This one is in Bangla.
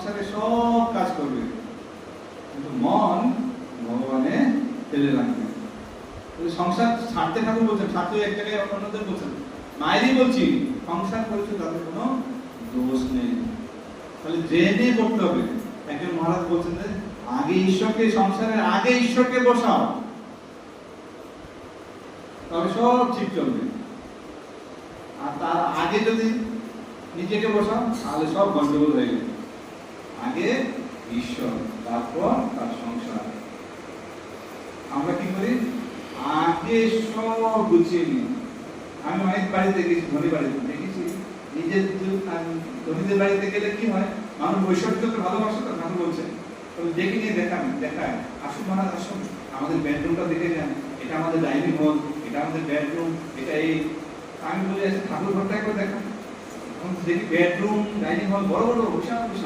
সংসারে সব কাজ করবে, কিন্তু মন ভগবানে ফেলে রাখবে। সংসার ছাড়তে ঠাকুর বলছেন, ছাত্র এক জায়গায় অন্যদের বলছেন, মায়েরই বলছি সংসার করেছে তাদের কোনো দোষ নেই, তাহলে জেনে করতে হবে। একজন মহারাজ বলছেন যে আগে ঈশ্বরকে, সংসারের আগে ঈশ্বরকে বসাও, তবে সব ঠিক চলবে। আর তার আগে যদি নিজেকে বসাও তাহলে সব গন্ডগোল হয়ে যাবে। আগে ঈশ্বর, তারপর তার সংসার। আমরা কি করি, আগে সব গুছিয়ে নিই। আমি অনেক বাড়িতে গেছি, ধনী বাড়িতে দেখেছি, নিজের ধনীদের বাড়িতে গেলে কি হয়, মানুষ ঐশ্বর্যকে ভালোবাসে, তো ঠাকুর বলছে দেখে নিয়ে দেখায়, আসুন মহারাজ আসুন, আমাদের বেডরুমটা দেখে যান, এটা আমাদের ডাইনিং হল, এটা আমাদের বেডরুম, এটা এই। আমি বলি আচ্ছা ঠাকুর ঘরটা একবার দেখান, দেখি বেডরুম ডাইনিং হল বড় বড় বিশাল বিশাল।